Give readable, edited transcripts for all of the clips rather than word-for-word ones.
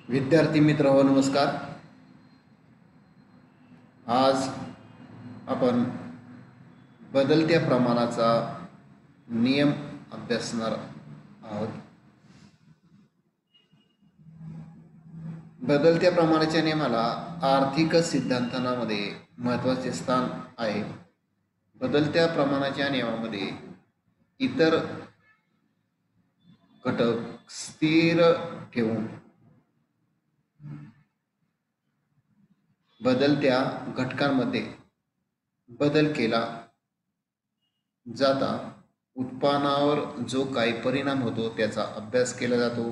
विद्यार्थी मित्र हो नमस्कार. आज आपण बदलत्या प्रमाणाचा नियम अभ्यासणार आहोत. बदलत्या प्रमाणाच्या नियमाला आर्थिक सिद्धांतामध्ये महत्त्वाचे स्थान आहे. बदलत्या प्रमाणाच्या नियमामध्ये इतर घटक स्थिर ठेवून बदलत्या घटकांमध्ये बदल केला जाता उत्पन्नावर जो काही परिणाम होतो त्याचा अभ्यास केला जातो.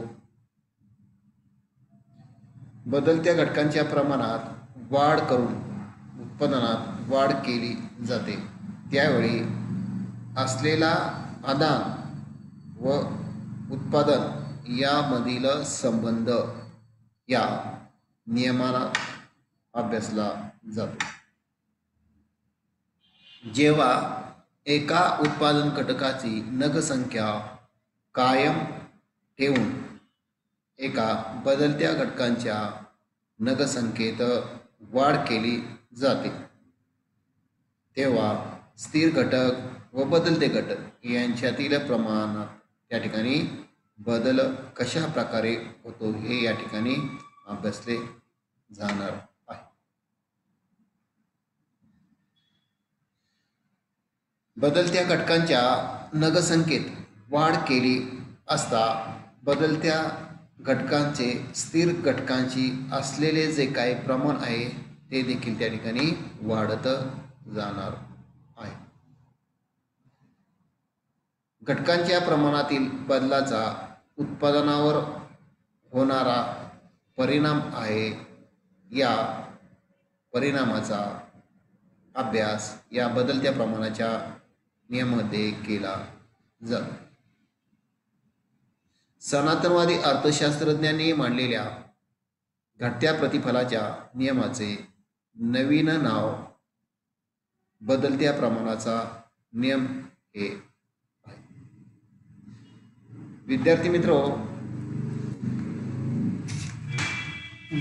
बदलत्या घटकांच्या प्रमाणात वाढ करून उत्पादनात वाढ केली जाते. त्यावेळी असलेला आदान व उत्पादन यामधील संबंध या नियमाला अभ्यासला जातो. जेव्हा एका उत्पादन घटकाची नगसंख्या कायम ठेवून एका बदलत्या घटकांच्या नगसंख्येत वाढ केली जाते तेव्हा स्थिर घटक व बदलते घटक यांच्यातील प्रमाणात त्या ठिकाणी बदल कशा प्रकारे होतो हे या ठिकाणी अभ्यासले जाणार आहे. बदलत्या घटकांच्या नगसंख्येत वाढ केली असता बदलत्या घटकांचे स्थिर घटकांची असलेले जे काही प्रमाण आहे ते देखील त्या ठिकाणी वाढत जाणार आहे. घटकांच्या प्रमाणातील बदलाचा उत्पादनावर होणारा परिणाम आहे. या परिणामाचा अभ्यास या बदलत्या प्रमाणाच्या नियमामध्ये केला जातो. सनातनवादी अर्थशास्त्रज्ञांनी मांडलेल्या घटत्या प्रतिफलाच्या नियमाचे नवीन नाव बदलत्या प्रमाणाचा नियम हे आहे. विद्यार्थी मित्र,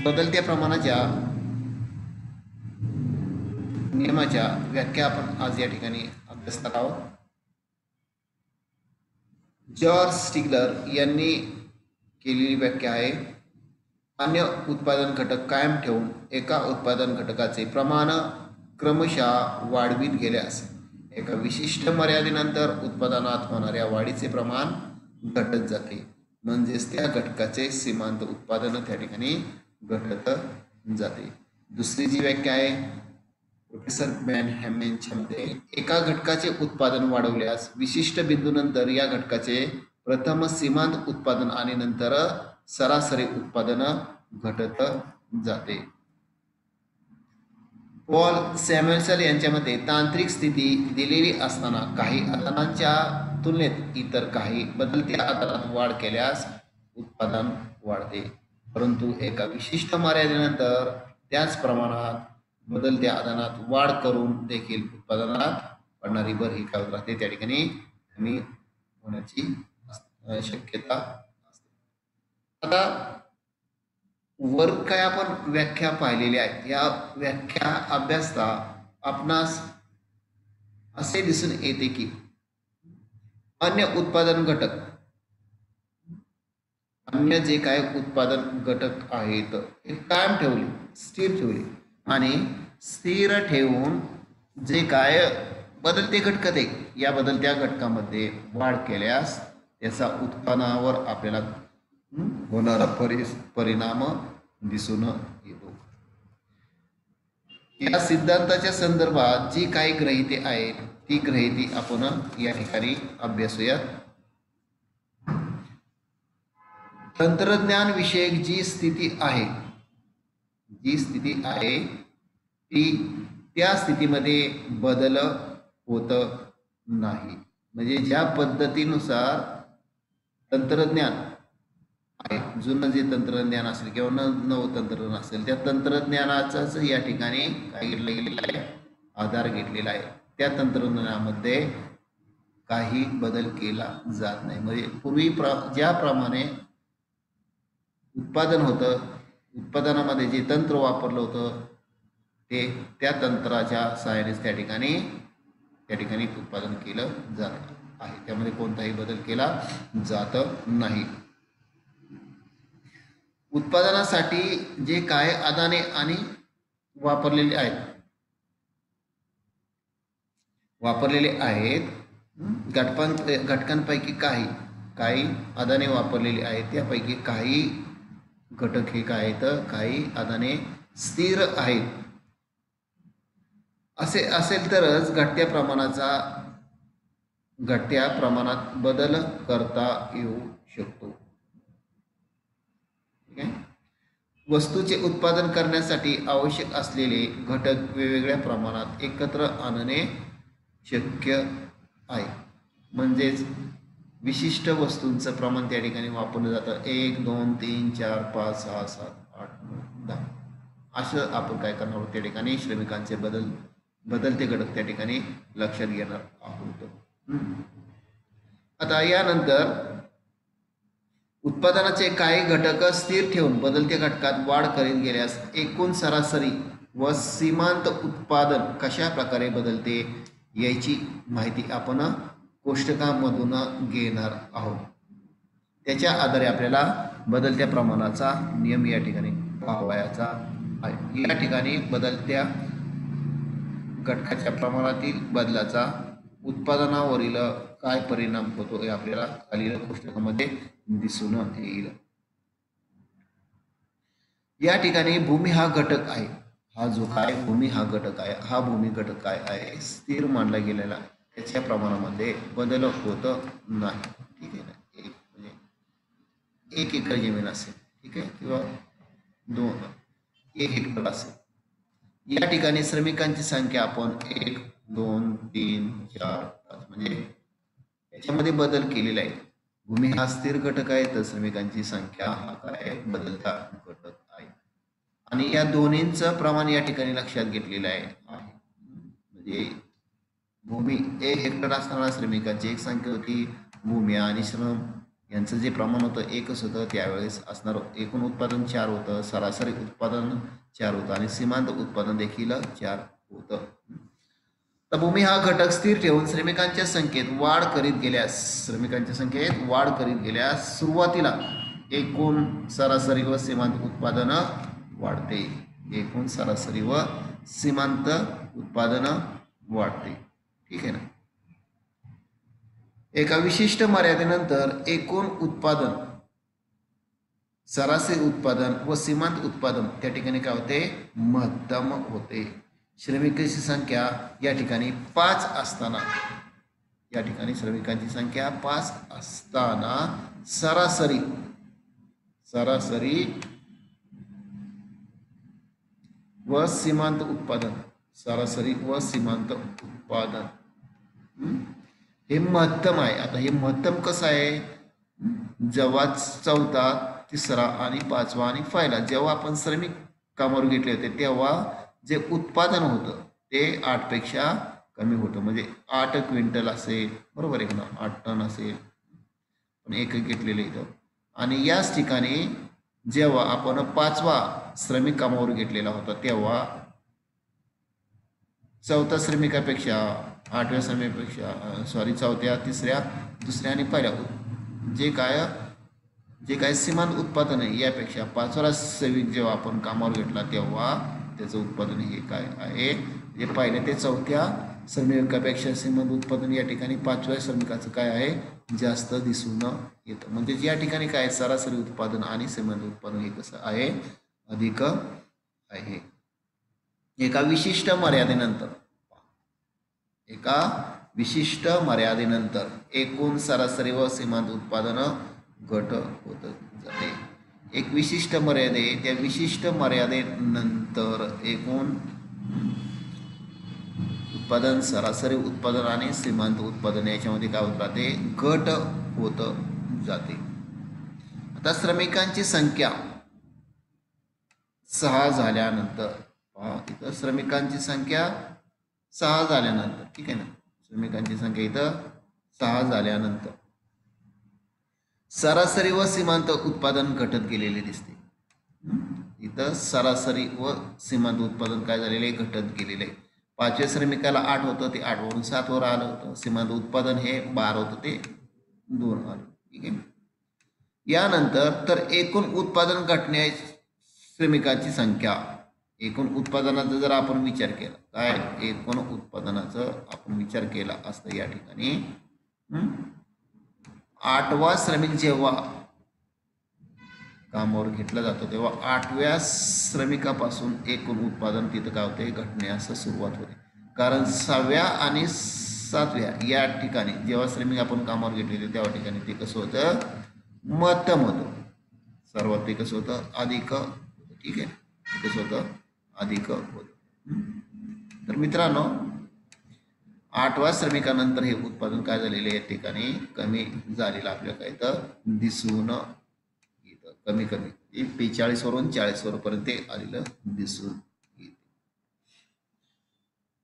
बदलत्या प्रमाणाच्या नियमाच्या व्याख्या आपण आज या ठिकाणी अभ्यासणार आहोत. जॉर्ज स्टिग्लर यांनी केलेली व्याख्या आहे. अन्य उत्पादन घटक कायम ठेवून एका उत्पादन घटकाचे प्रमाण क्रमशः वाढवित गेल्यास एका विशिष्ट मर्यादेनंतर उत्पादनात होणाऱ्या वाढीचे प्रमाण घटत जाते. म्हणजेच त्या घटकाचे सीमांत उत्पादन त्या ठिकाणी घटत जाते. दुसरी जी व्याख्या आहे प्रोफेसर बॅन हॅमेनच्या मते एका घटकाचे उत्पादन वाढवल्यास विशिष्ट बिंदूनंतर या घटकाचे प्रथम सीमांत उत्पादन आणि नंतर सरासरी उत्पादन घटत जाते. पॉल सॅम्युएल्सन यांच्या मते तांत्रिक स्थिती दिलेली असताना काही आदानांच्या तुलनेत इतर काही बदलत्या आदानात वाढ केल्यास उत्पादन वाढते, परंतु एका विशिष्ट मर्यादेनंतर त्याच प्रमाणात बदलत्या आदानात वाढ करून देखील उत्पादनात पडणारी भर ही काय राहते त्या ठिकाणी कमी होण्याची शक्यता असते. आता वर काय आपण व्याख्या पाहिलेल्या आहेत. या व्याख्या अभ्यासता आपणास असे दिसून येते की अन्य उत्पादन घटक अन्य जे काय उत्पादन घटक आहेत ते कायम ठेवले, स्थिर ठेवले आणि स्थिर ठेवून जे काय बदलते घटक आहे या बदलत्या घटकामध्ये वाढ केल्यास त्याचा उत्पन्नावर आपल्याला होणारा परिणाम दिसून येतो. या सिद्धांताच्या संदर्भात जी काही ग्रहिते आहेत ती ग्रहिती आपण या ठिकाणी अभ्यासूयात. तंत्रज्ञान विषयक जी स्थिती आहे ती त्या स्थितीमध्ये बदल होत नाही. म्हणजे ज्या पद्धतीनुसार तंत्रज्ञान आहे, जुनं जे तंत्रज्ञान असेल किंवा नवं तंत्रज्ञान असेल त्या तंत्रज्ञानाचाच या ठिकाणी काय घेतलं गेलेलं आहे, आधार घेतलेला आहे. त्या तंत्रज्ञानामध्ये काही बदल केला जात नाही. म्हणजे पूर्वी ज्याप्रमाणे उत्पादन होतं उत्पादनामध्ये जे तंत्र वापरलं होतं ते त्या तंत्राच्या सहाय्यानेच त्या ठिकाणी उत्पादन केलं जात आहे. त्यामध्ये कोणताही बदल केला जात नाही. उत्पादनासाठी जे काय आदाने आणि वापरलेले आहेत घटकांपैकी काही आदाने वापरलेली आहेत. त्यापैकी काही घटक हे काय आहेत, काही आदाने स्थिर आहेत. असे असेल तरच घटत्या प्रमाणात बदल करता येऊ शकतो. ठीक आहे. वस्तूचे उत्पादन करण्यासाठी आवश्यक असलेले घटक वेगवेगळ्या प्रमाणात एकत्र आणणे शक्य आहे. म्हणजेच विशिष्ट वस्तूंचं प्रमाण त्या ठिकाणी वापरलं जातं. 1 2 3 4 5 6 7 8 9 10 असं आपण काय करणार आहोत, त्या ठिकाणी श्रमिकांचे बदलते घटक त्या ठिकाणी लक्षात घेणार आहोत. आता यानंतर उत्पादनाचे काही घटक स्थिर ठेवून बदलत्या घटकात वाढ करीत गेल्यास एकूण सरासरी व सीमांत उत्पादन कशा प्रकारे बदलते याची माहिती आपण कोष्टकामधून घेणार आहोत. त्याच्या आधारे आपल्याला बदलत्या प्रमाणाचा नियम या ठिकाणी पाहावयाचा आहे. या ठिकाणी बदलत्या घटकाच्या प्रमाणातील बदलाचा उत्पादनावरील काय परिणाम होतो हे आपल्याला खालील कोष्टकामध्ये दिसून येईल. या ठिकाणी भूमी हा घटक आहे. हा जो काय भूमी हा घटक आहे, हा भूमी घटक काय आहे, स्थिर मानला गेलेला आहे. त्याच्या प्रमाणामध्ये बदल होत नाही. ठीक आहे ना. म्हणजे 1 एकर जमीन असेल, ठीक आहे, किंवा 1 हेक्टर असेल. या ठिकाणी श्रमिकांची संख्या आपण 1 2 3 4 5 म्हणजे याच्यामध्ये बदल केलेला आहे. भूमी हा स्थिर घटक आहे तर श्रमिकांची संख्या हा काय बदलता घटक आहे. आणि या दोन्हींचं प्रमाण या ठिकाणी लक्षात घेतलेलं आहे. म्हणजे भूमी 1 हेक्टर असताना श्रमिकांची एक संख्या होती. भूमी आणि श्रम यांचं जे प्रमाण होतं एकच होतं. त्यावेळेस असणार एकूण उत्पादन 4 होतं, सरासरी उत्पादन 4 होतं आणि सीमांत उत्पादन देखील 4 होतं. तर भूमी हा घटक स्थिर ठेवून श्रमिकांच्या संख्येत वाढ करीत गेल्यास सुरुवातीला एकूण सरासरी व सीमांत उत्पादन वाढते. एकूण सरासरी व सीमांत उत्पादन वाढते. ठीक आहे ना. एका विशिष्ट मर्यादेनंतर एकूण उत्पादन, सरासरी उत्पादन व सीमांत उत्पादन त्या ठिकाणी काय होते, महत्तम होते. श्रमिकांची संख्या या ठिकाणी 5 असताना, या ठिकाणी श्रमिकांची संख्या 5 असताना सरासरी व सीमांत उत्पादन, सरासरी व सीमांत उत्पादन हे महत्तम आहे. आता हे महत्तम कसं आहे, जेव्हा 4था, 3रा आणि 5वा आणि पहिला जेव्हा आपण श्रमिक कामावर घेतले होते तेव्हा जे उत्पादन होतं ते 8 पेक्षा कमी होतं. म्हणजे 8 क्विंटल असेल, बरोबर आहे ना, 8 टन असेल, पण एक घेतलेलं इथं. आणि याच ठिकाणी जेव्हा आपण 5वा श्रमिक कामावर घेतलेला होता तेव्हा 4थ्या श्रमिकापेक्षा 8व्या श्रमिकापेक्षा 4थ्या, 3ऱ्या, 2ऱ्या आणि पहिल्या जे काय सीमांत उत्पादन आहे यापेक्षा 5वा श्रमिक जेव्हा आपण कामावर घेतला तेव्हा त्याचं उत्पादन हे काय आहे, जे पहिल्या ते 4थ्या श्रमिकापेक्षा सीमांत उत्पादन या ठिकाणी 5व्या श्रमिकाचं काय आहे, जास्त दिसून येतं. म्हणजे या ठिकाणी काय सरासरी उत्पादन आणि सीमांत उत्पादन हे कसं आहे, अधिक आहे. एका विशिष्ट मर्यादेनंतर एकूण सरासरी व सीमांत उत्पादन घट होत जाते. एक विशिष्ट मर्यादे, त्या विशिष्ट मर्यादेनंतर एकूण उत्पादन, सरासरी उत्पादन आणि सीमांत उत्पादन याच्यामध्ये काय होत राहते, घट होत जाते. आता श्रमिकांची संख्या 6 झाल्यानंतर पहा, इथं श्रमिकांची संख्या 6 झाल्यानंतर, ठीक आहे ना, श्रमिकांची संख्या इथं 6 झाल्यानंतर सरासरी व सीमांत उत्पादन घटत गेलेले दिसते. इथं सरासरी व सीमांत उत्पादन काय झालेले घटत गेलेले आहे. 5व्या श्रमिकाला 8 होतं ते 8 वरून 7 वर आलं होतं. सीमांत उत्पादन हे 12 होतं ते 2 आलं. ठीक आहे. यानंतर तर एकूण उत्पादन घटण्या श्रमिकांची संख्या, एकूण उत्पादनाचा जर आपण विचार केला, काय एकूण उत्पादनाचा आपण विचार केला असता या ठिकाणी 8वा श्रमिक जेव्हा कामावर घेतला जातो तेव्हा 8व्या श्रमिकापासून एकूण उत्पादन तिथं काय होते घटण्यास सुरुवात होते. कारण 6व्या आणि 7व्या या ठिकाणी जेव्हा श्रमिक आपण कामावर घेतलेले तेव्हा ठिकाणी ते कसं होतं मध्यम होतं. सर्वात ते कसं होतं अधिक. ठीक आहे, ते कसं होतं अधिक होतं. तर मित्रांनो 8व्या श्रमिकानंतर हे उत्पादन काय झालेले या ठिकाणी कमी झालेलं आपल्याला काय तर दिसून येतं. कमी 45 वरून 40 वरपर्यंत आलेलं दिसून येते.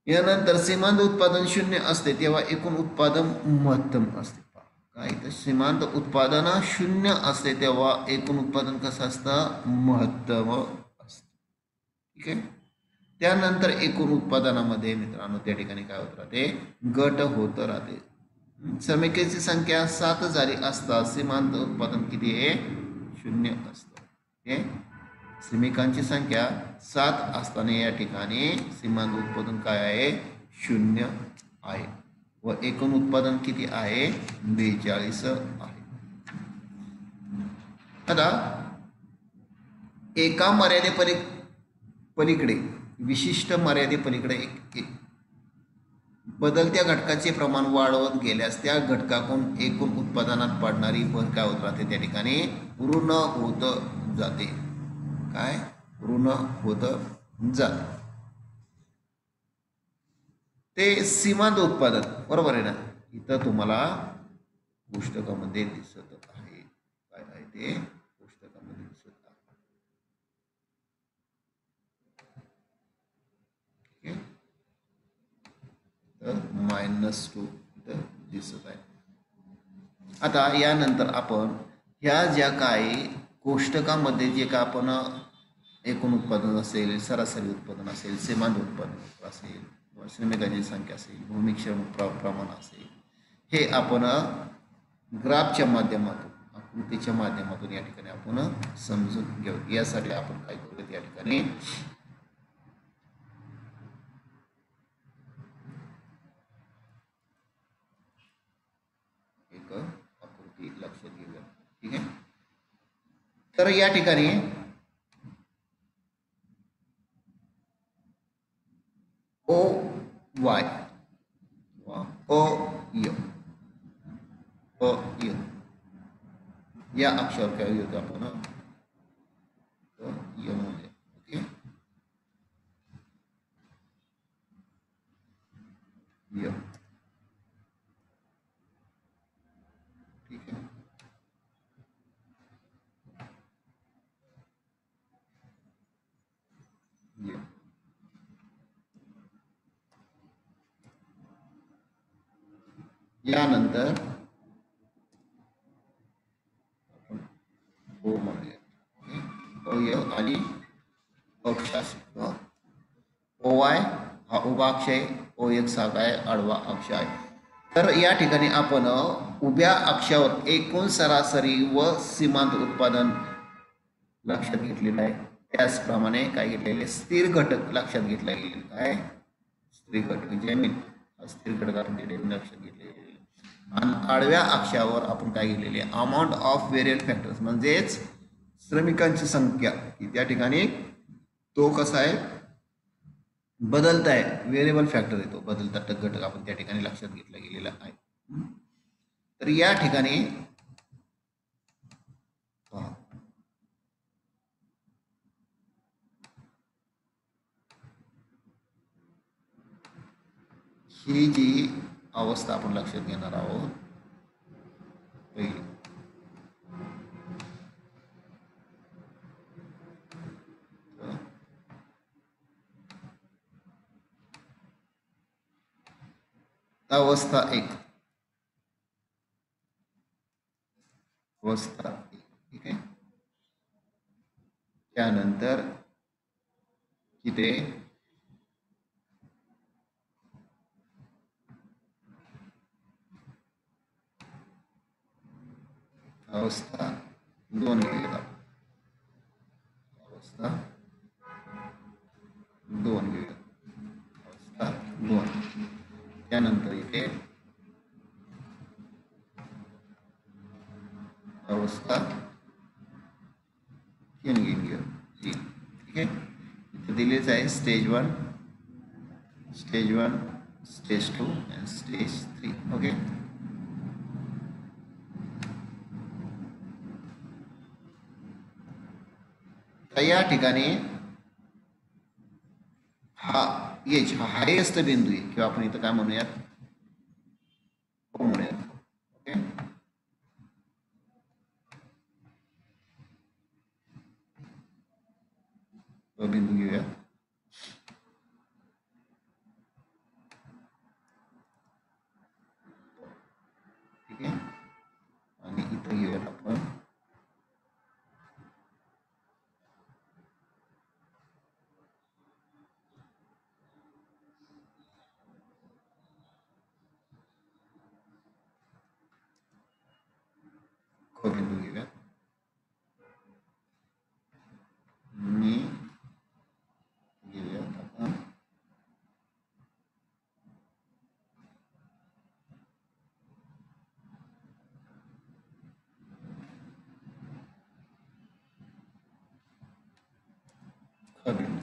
यानंतर सीमांत उत्पादन 0 असते तेव्हा एकूण उत्पादन मध्यम असते. काय तर सीमांत उत्पादन 0 असते तेव्हा एकूण उत्पादन कसं असतं महत्तम असतं. ठीक आहे. त्यानंतर एकूण उत्पादनामध्ये मित्रांनो त्या ठिकाणी काय होत राहते घट होत राहते. श्रमिकांची संख्या 7 झाली असता सीमांत उत्पादन किती आहे 0 असतं. हे श्रमिकांची संख्या 7 असताना या ठिकाणी सीमांत उत्पादन काय आहे 0 आहे व एकूण उत्पादन किती आहे 42 आहे. आता एका पलीकडे विशिष्ट मर्यादेपलीकडे बदलत्या घटकाचे प्रमाण वाढवत गेल्यास त्या घटकाकडून एकूण उत्पादनात पडणारी भर काय होत राहते त्या ठिकाणी ऋण होत जाते. काय ऋण होत जाते. ते सीमांत उत्पादन बरोबर आहे ना. इथं तुम्हाला पुस्तकामध्ये दिसत आहे काय आहे ते पुस्तकामध्ये दिसत आहे. -2 इथं दिसत आहे. आता यानंतर आपण ह्या ज्या काही कोष्टकामध्ये जे का आपण एकूण उत्पादन असेल सरासरी उत्पादन असेल सीमांत उत्पादन असेल श्रमिकांची संख्या असेल भूमी श्रम प्रमाण असेल हे आपण ग्राफच्या माध्यमातून आकृतीच्या माध्यमातून या ठिकाणी आपण समजून घेऊ. यासाठी आपण काय करूया या ठिकाणी एक आकृती लक्षात घेऊया. ठीक आहे. तर या ठिकाणी ओ वाय या अक्षरावर काय होतं आपण मध्ये. ओके ठीक आहे. यानंतर ओ म्हणूया आणि अक्ष ओ वाय हा उभा अक्ष आहे ओ एक्स हा काय आडवा अक्ष आहे. तर या ठिकाणी आपण उभ्या अक्षावर एकूण सरासरी व सीमांत उत्पादन लक्षात घेतलेलं आहे. त्याचप्रमाणे काय घेतलेले स्थिर घटक लक्षात घेतला गेले. काय स्थिर घटक जमीन स्थिर घटक आपण लक्षात घेतलेले आणि आडव्या अक्षावर आपण काय घेतलेले अमाऊंट ऑफ व्हेरियल फॅक्टर्स म्हणजेच श्रमिकांची संख्या की त्या ठिकाणी तो कसा आहे बदलत आहे व्हेरिएबल फॅक्टर येतो बदलता घटक आपण त्या ठिकाणी लक्षात घेतला गेलेला आहे. तर या ठिकाणी ही जी अवस्था आपण लक्षात घेणार आहोत पहिली अवस्था 1 अवस्था 1. ठीक आहे. त्यानंतर तिथे अवस्था 2 घेऊयात. अवस्था 2 घेऊयात. अवस्था 2. त्यानंतर इथे अवस्था 3 घेऊया. ठीक आहे. इथे दिलेच आहे स्टेज 1, स्टेज 1, स्टेज 2 आणि स्टेज 3. ओके. तर या ठिकाणी हा एज हा हायेस्ट बिंदू आहे किंवा आपण इथं काय म्हणूयात O म्हणूयात. ओके. तो बिंदू घेऊया. ठीक आहे. आणि इथं घेऊयात आपण बिंदू घेऊया. मी घेऊयात आपण बिंदू.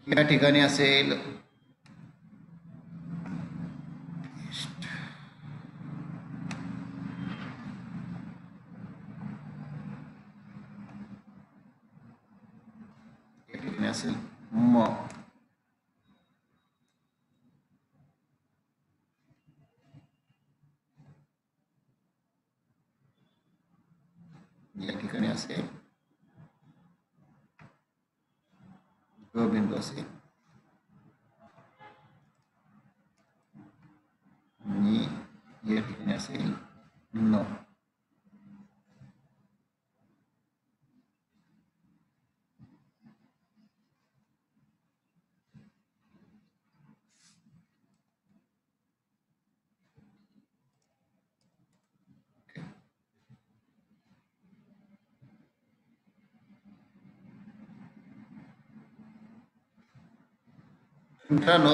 या ठिकाणी असेल या ठिकाणी असेल म. या ठिकाणी असेल ग बिंदू असेल आणि या ठिकाणी असेल न. मित्रांनो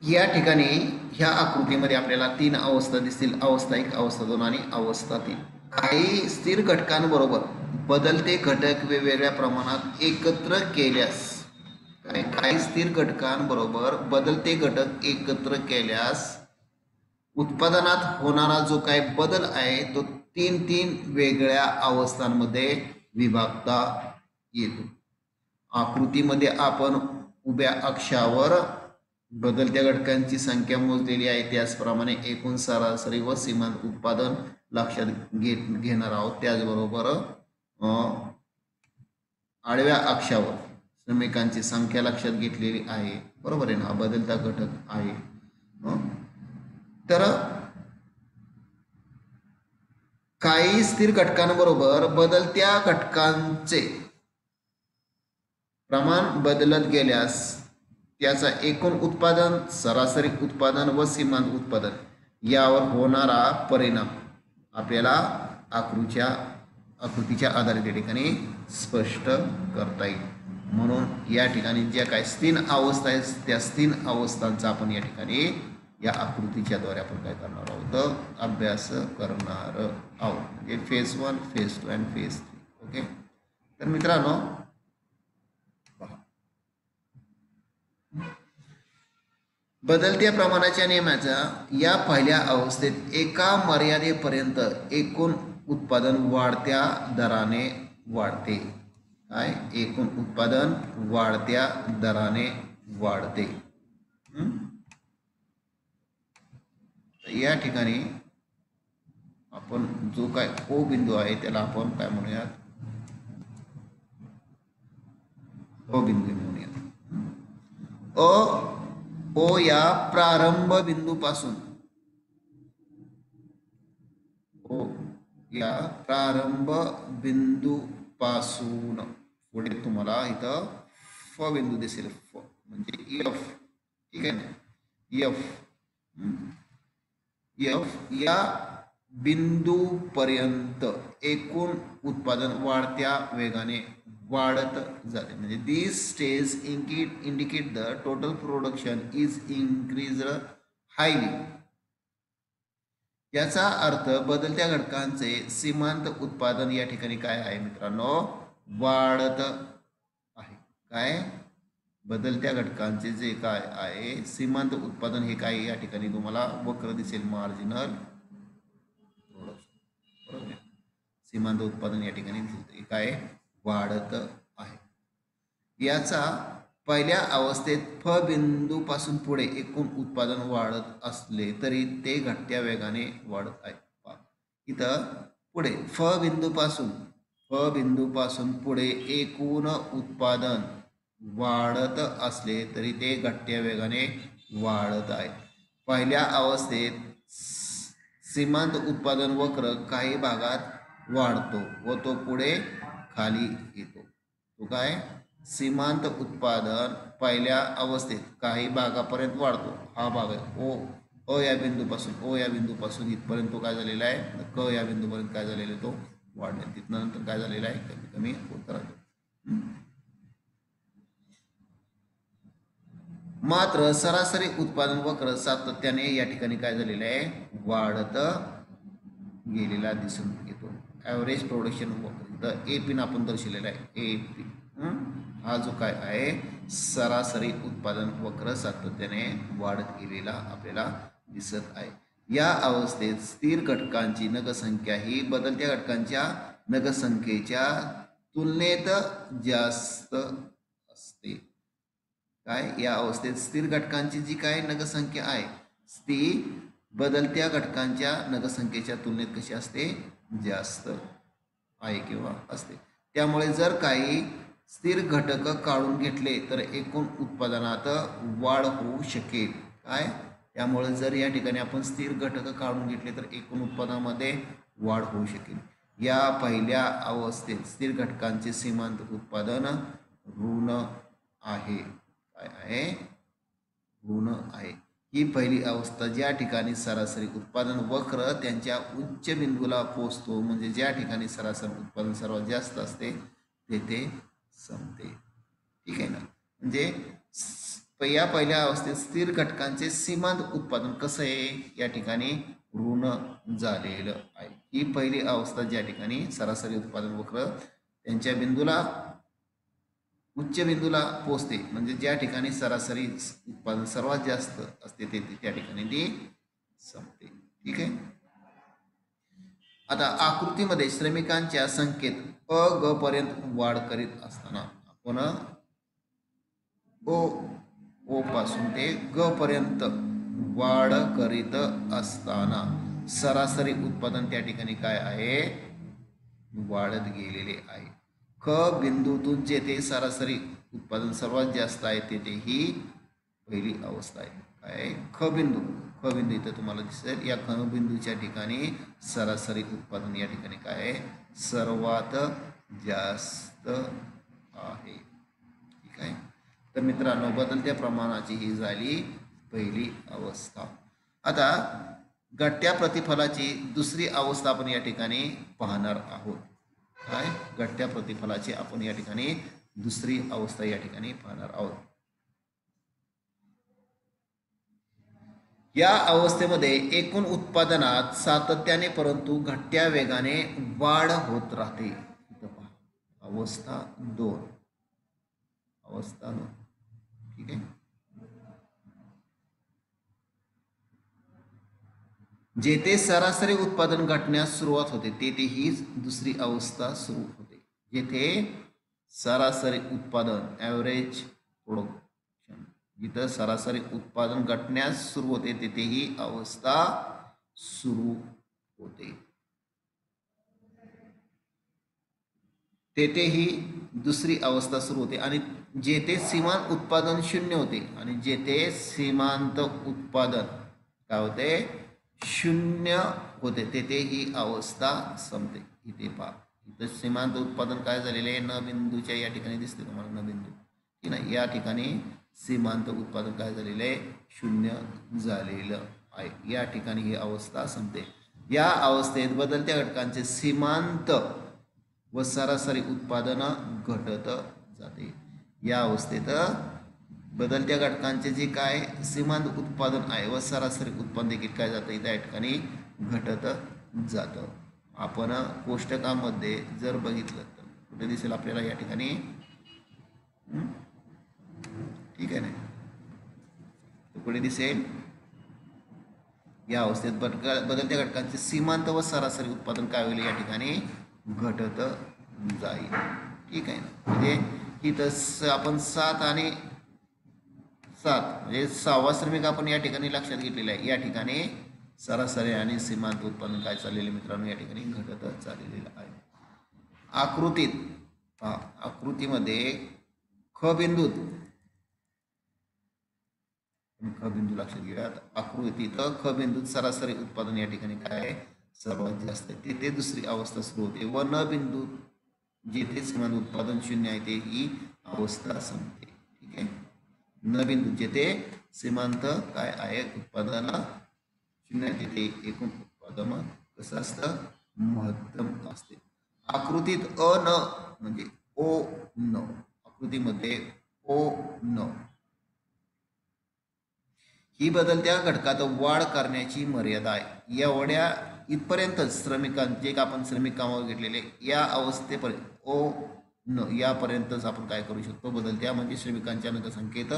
या ठिकाणी ह्या आकृतीमध्ये आपल्याला 3 अवस्था दिसतील. अवस्था 1, अवस्था 2 आणि अवस्था 3. काही स्थिर घटकांबरोबर बदलते घटक वेगवेगळ्या प्रमाणात एकत्र केल्यास काही स्थिर घटकांबरोबर बदलते घटक एकत्र केल्यास उत्पादनात होणारा जो काही बदल आहे तो 3 वेगळ्या अवस्थांमध्ये विभागता येतो. आकृतीमध्ये आपण उभ्या अक्षावर बदलत्या घटकांची संख्या मोजलेली आहे. त्याचप्रमाणे एकूण सरासरी व सीमांत उत्पादन लक्षात घेणार आहोत. त्याचबरोबर आडव्या अक्षावर श्रमिकांची संख्या लक्षात घेतलेली आहे. बरोबर आहे ना. हा बदलता घटक आहे. तर काही स्थिर घटकांबरोबर बदलत्या घटकांचे प्रमाण बदलत गेल्यास त्याचा एकूण उत्पादन, सरासरी उत्पादन व सीमांत उत्पादन यावर होणारा परिणाम आपल्याला आकृतीच्या आधारे त्या ठिकाणी स्पष्ट करता येईल. म्हणून या ठिकाणी ज्या काही स्थिर अवस्था आहेत त्या स्थिर अवस्थांचा आपण या ठिकाणी या आकृतीच्या द्वारे आपण काय करणार आहोत अभ्यास करणार आहोत. म्हणजे फेज 1, फेज 2 आणि फेज 3. ओके. तर मित्रांनो बदलत्या प्रमाणाच्या नियमाचा या पहिल्या अवस्थेत एका मर्यादेपर्यंत एकूण उत्पादन वाढत्या दराने वाढते. काय? एकूण उत्पादन वाढत्या दराने वाढते. या ठिकाणी आपण जो काय O बिंदू आहे त्याला आपण काय म्हणूयात ओ बिंदू म्हणूया. अ ओ या प्रारंभ बिंदूपासून ओ या प्रारंभ बिंदूपासून पुढे तुम्हाला इथं फ बिंदू दिसेल. फ म्हणजे एफ. ठीक आहे ना. एफ एफ या बिंदूपर्यंत एकूण उत्पादन वाढत्या वेगाने वाढत जाते. म्हणजे this stage indicate the total production is increase highly. याचा अर्थ बदलत्या घटकांचे सीमांत उत्पादन या ठिकाणी काय आहे मित्रांनो, वाढत आहे. काय बदलत्या घटकांचे जे काय आहे सीमांत उत्पादन हे काय या ठिकाणी तुम्हाला वक्र दिसेल, मार्जिनल प्रोडक्शन. बरोबर. सीमांत उत्पादन या ठिकाणी दिसेल काय वाढत आहे. याचा पहिल्या अवस्थेत फ बिंदूपासून पुढे एकूण उत्पादन वाढत असले तरी ते घटत्या वेगाने वाढत आहे. इथं पुढे फ बिंदूपासून पुढे एकूण उत्पादन वाढत असले तरी ते घटत्या वेगाने वाढत आहे. पहिल्या अवस्थेत सीमांत उत्पादन वक्र काही भागात वाढतो व तो पुढे खाली येतो. तो काय सीमांत उत्पादन पहिल्या अवस्थेत काही भागापर्यंत वाढतो. हा भाग आहे ओ या बिंदूपासून इथपर्यंत तो काय झालेला आहे, क या बिंदूपर्यंत काय झालेला आहे तो वाढणे. तिथनं नंतर काय झालेला आहे कमी कमी होत राहतो. मात्र सरासरी उत्पादन वक्र सातत्याने या ठिकाणी काय झालेलं आहे वाढत गेलेला दिसून येतो. ॲव्हरेज प्रोडक्शन वक्र एपीन आपण दर्शवलेला आहे. एपी हा जो काय आहे सरासरी उत्पादन वक्र सातत्याने वाढत गेलेला आपल्याला दिसत आहे. या अवस्थेत स्थिर घटकांची नगसंख्या ही बदलत्या घटकांच्या नगसंख्येच्या तुलनेत जास्त असते. काय या अवस्थेत स्थिर घटकांची जी काय नगसंख्या आहे ती बदलत्या घटकांच्या नगसंख्येच्या तुलनेत कशी असते, जास्त आहे किंवा असते. त्यामुळे जर काही स्थिर घटक काढून घेतले तर एकूण उत्पादनात वाढ होऊ शकेल. काय त्यामुळे जर या ठिकाणी आपण स्थिर घटक काढून घेतले तर एकूण उत्पादनामध्ये वाढ होऊ शकेल. या पहिल्या अवस्थेत स्थिर घटकांचे सीमांत उत्पादन ऋण आहे. काय आहे ऋण आहे. ही पहिली अवस्था ज्या ठिकाणी सरासरी उत्पादन वक्र त्यांच्या उच्च बिंदूला पोहोचतो, म्हणजे ज्या ठिकाणी सरासरी उत्पादन सर्वात जास्त असते तेथे संपते. ठीक आहे ना. म्हणजे या पहिल्या अवस्थेत स्थिर घटकांचे सीमांत उत्पादन कसं आहे या ठिकाणी ऋण झालेलं आहे. ही पहिली अवस्था ज्या ठिकाणी सरासरी उत्पादन वक्र त्यांच्या बिंदूला उच्च बिंदूला पोहोचते, म्हणजे ज्या ठिकाणी सरासरी उत्पादन सर्वात जास्त असते ते त्या ठिकाणी ती संपते. ठीक आहे. आता आकृतीमध्ये श्रमिकांच्या संख्येत अ ग पर्यंत वाढ करीत असताना आपण ओ पासून ते ग पर्यंत वाढ करीत असताना सरासरी उत्पादन त्या ठिकाणी काय आहे वाढत गेलेले आहे. ख बिंदूतून जेथे सरासरी उत्पादन सर्वात जास्त आहे तेथे ही पहिली अवस्था आहे. काय ख बिंदू इथं तुम्हाला दिसेल. या ख बिंदूच्या ठिकाणी सरासरी उत्पादन या ठिकाणी काय आहे सर्वात जास्त आहे. ठीक आहे. तर मित्रांनो बदलत्या प्रमाणाची ही झाली पहिली अवस्था. आता घटत्या प्रतिफलाची दुसरी अवस्था आपण या ठिकाणी पाहणार आहोत. काय घटत्या प्रतिफलाची आपण या ठिकाणी दुसरी अवस्था या ठिकाणी पाहणार आहोत. या अवस्थेमध्ये एकूण उत्पादनात सातत्याने परंतु घटत्या वेगाने वाढ होत राहते. अवस्था 2. ठीक आहे. जेथे सरासरी उत्पादन घटण्यास सुरुवात होते तेथे ही दुसरी अवस्था सुरू होते. जेथे सरासरी उत्पादन ॲव्हरेज प्रोडक्शन जिथं सरासरी उत्पादन घटण्यास सुरू होते तेथे ही अवस्था सुरू होते. तेथे ही दुसरी अवस्था सुरू होते आणि जेथे सीमांत उत्पादन शून्य होते आणि जेथे सीमांत उत्पादन काय होते शून्य होते तेथे ही अवस्था संपते. इथे पहा इथं सीमांत उत्पादन काय झालेले आहे न बिंदूच्या या ठिकाणी दिसते तुम्हाला न बिंदू की नाही या ठिकाणी सीमांत उत्पादन काय झालेलं आहे शून्य झालेलं आहे. या ठिकाणी ही अवस्था संपते. या अवस्थेत बदलत्या घटकांचे सीमांत व सरासरी उत्पादन घटत जाते. या अवस्थेत बदलत्या घटकांचे जे काय सीमांत उत्पादन आहे व सरासरी उत्पादन देखील काय जातं इथं या ठिकाणी घटत जातं. आपण कोष्टकामध्ये जर बघितलं तर कुठे दिसेल आपल्याला या ठिकाणी ठीक आहे ना पुढे दिसेल या अवस्थेत बदलत्या घटकांचे सीमांत व सरासरी उत्पादन काय होईल या ठिकाणी घटत जाईल. ठीक आहे ना म्हणजे इथं आपण 7 आणि 7 म्हणजे 6वा श्रमिक आपण या ठिकाणी लक्षात घेतलेला आहे. या ठिकाणी सरासरी आणि सीमांत उत्पादन काय चाललेले मित्रांनो या ठिकाणी घटत चाललेलं आहे. आकृतीत आकृतीमध्ये ख बिंदू लक्षात घेऊयात. आकृतीत ख बिंदूत सरासरी उत्पादन या ठिकाणी काय आहे सर्वात जास्त आहे. तिथे दुसरी अवस्था सुरू होते व न बिंदू जिथे सीमांत उत्पादन शून्य आहे ते ही अवस्था संपते. ठीक आहे न बिंदू जेथे सीमांत काय आहे उत्पादन शून्य आहे तिथे एकूण उत्पादन कसं असतं महत्तम असते. आकृतीत अ न म्हणजे ओ न आकृतीमध्ये ओ न ही बदलत्या घटकात वाढ करण्याची मर्यादा आहे. एवढ्या इथपर्यंतच श्रमिकांचे आपण श्रमिक कामावर घेतलेले या अवस्थेपर्यंत ओ न यापर्यंतच आपण काय करू शकतो बदलत्या म्हणजे श्रमिकांच्या संख्येत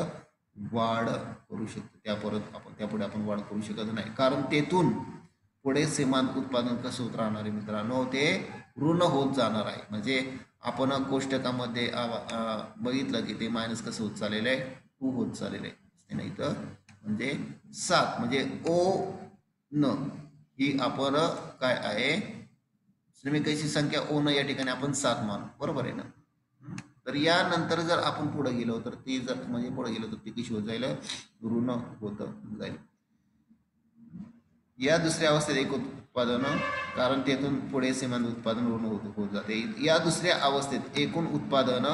वाढ करू शकतो. त्यापुढे आपण वाढ करू शकत नाही कारण तेथून पुढे सीमांत उत्पादन कसं होत राहणार आहे मित्रांनो ते ऋण होत जाणार आहे. म्हणजे आपण कोष्टकामध्ये बघितलं की ते मायनस कसं होत चाललेलं आहे 2 होत चाललेलं आहे नाही तर म्हणजे 7 म्हणजे ओ न ही आपण काय आहे श्रमिकांची संख्या ओ न या ठिकाणी आपण 7 मानू बरोबर आहे ना. तर यानंतर जर आपण पुढे गेलो तर ती जर म्हणजे पुढे गेलो तर ती कशी होत जाईल ऋण होत जाईल. या दुसऱ्या अवस्थेत एकूण उत्पादन कारण तेथून पुढे सीमांत उत्पादन ऋण होत जाते. या दुसऱ्या अवस्थेत एकूण उत्पादन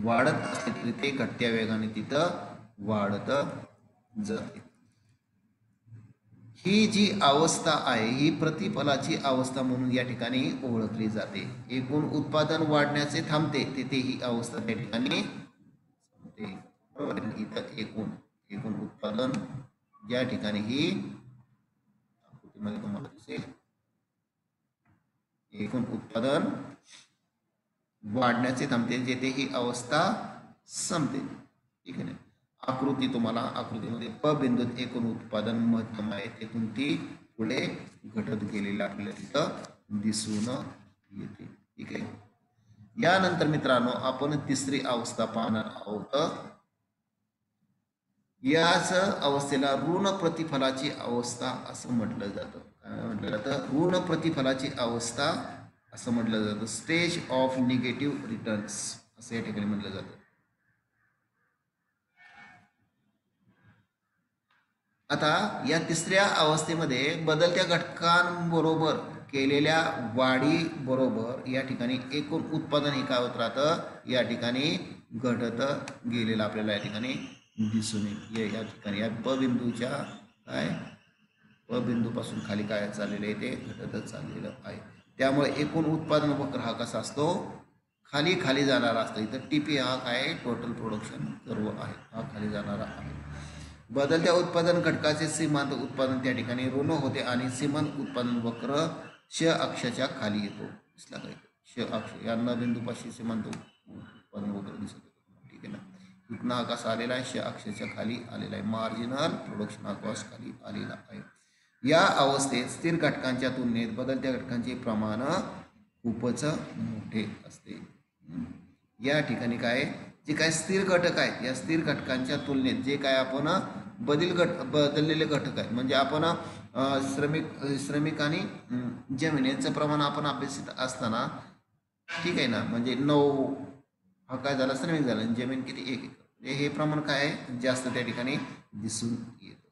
वाढत असते तरी ते घटत्या वेगाने तिथं वाढत जाते. ही जी अवस्था आहे ही प्रतिफलाची अवस्था म्हणून या ठिकाणी ओळखली जाते. एकूण उत्पादन वाढण्याचे थांबते तेथे ही अवस्था त्या ठिकाणी इथं एकूण उत्पादन या ठिकाणी ही आकृतीमध्ये तुम्हाला दिसेल एकूण उत्पादन वाढण्याचे थांबते जेथे ही अवस्था संपते. ठीक आहे ना आकृती तुम्हाला आकृतीमध्ये प बिंदूत एकूण उत्पादन महत्तम आहे तेथून ती पुढे घटत गेलेला आपल्याला तिथं दिसून येते. ठीक आहे यानंतर मित्रांनो आपण तिसरी अवस्था पाहणार आहोत. याच अवस्थेला ऋण प्रतिफलाची अवस्था असं म्हटलं जातं. काय म्हटलं जातं ऋण प्रतिफलाची अवस्था असं म्हटलं जातं. स्टेज ऑफ निगेटिव्ह रिटर्न्स असं या ठिकाणी म्हटलं जातं. आता या तिसऱ्या अवस्थेमध्ये बदलत्या घटकांबरोबर केलेल्या वाढी बरोबर या ठिकाणी एकूण उत्पादन हे काय होत राहतं या ठिकाणी घटत गेलेलं आपल्याला या ठिकाणी दिसून येईल. या ठिकाणी या प बिंदूच्या काय प बिंदूपासून खाली काय चाललेलं आहे ते घटतच चाललेलं आहे. त्यामुळे एकूण उत्पादन वक्र हा कसा असतो खाली खाली जाणारा असतो. इथं टीपी हा काय टोटल प्रोडक्शन कर्व आहे हा खाली जाणारा आहे. बदलत्या उत्पादन घटकाचे सीमांत उत्पादन त्या ठिकाणी ऋण होते आणि सीमांत उत्पादन वक्र श अक्षाच्या खाली येतो. दिसला काय श अक्ष या न बिंदूपाशी सीमांत उत्पादन वक्र दिसत होतं. ठीक आहे ना इथनं हा कसा आलेला आहे श अक्षाच्या खाली आलेला आहे. मार्जिनल प्रोडक्शन हा कॉस्ट खाली आलेला आहे. या अवस्थेत स्थिर घटकांच्या तुलनेत बदलत्या घटकांचे प्रमाण खूपच मोठे असते. या ठिकाणी काय जे काय स्थिर घटक आहेत या स्थिर घटकांच्या तुलनेत जे काय आपण बदललेले घटक आहेत म्हणजे आपण श्रमिक आणि जमीन यांचं प्रमाण आपण अभ्यासित असताना ठीक आहे ना, म्हणजे 9 हा काय झाला, श्रमिक झाला आणि जमीन किती 1 एकर, म्हणजे हे प्रमाण काय आहे, जास्त त्या ठिकाणी दिसून येतं.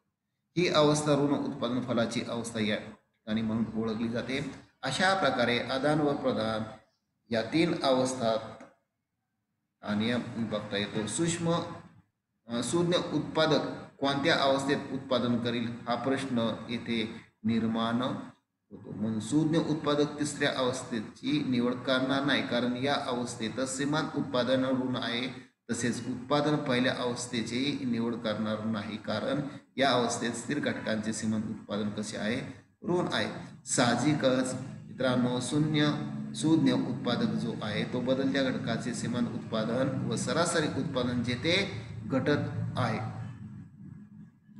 ही अवस्था ऋण उत्पादन फलाची अवस्था या ठिकाणी म्हणून ओळखली जाते. अशा प्रकारे आदान व प्रदान या 3 अवस्थात हा नियम विभागता येतो. सूक्ष्म उत्पादक कोणत्या अवस्थेत उत्पादन करील हा प्रश्न येथे निर्माण होतो. म्हणून सूक्ष्म उत्पादक तिसऱ्या अवस्थेची निवड करणार नाही, कारण या अवस्थेत सीमांत उत्पादन ऋण आहे. तसेच उत्पादन पहिल्या अवस्थेची निवड करणार नाही, कारण या अवस्थेत स्थिर घटकांचे सीमांत उत्पादन कसे आहे, ऋण आहे. साहजिकच मित्रांनो, शून्य उत्पादक जो आहे तो बदलत्या घटकाचे सीमांत उत्पादन व सरासरी उत्पादन जेथे घटत आहे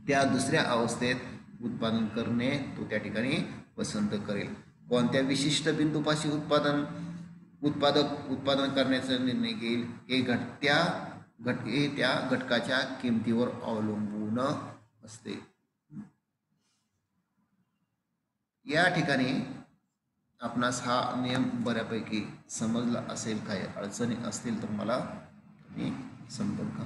त्या दुसऱ्या अवस्थेत उत्पादन करणे तो त्या ठिकाणी पसंत करेल. कोणत्या विशिष्ट बिंदूपाशी उत्पादक उत्पादन करण्याचा निर्णय घेईल हे त्या घटकाच्या किमतीवर अवलंबून असते. या ठिकाणी आपणास हा नियम बऱ्यापैकी समजला असेल. काही अडचणी असतील तर मला तुम्ही संपर्क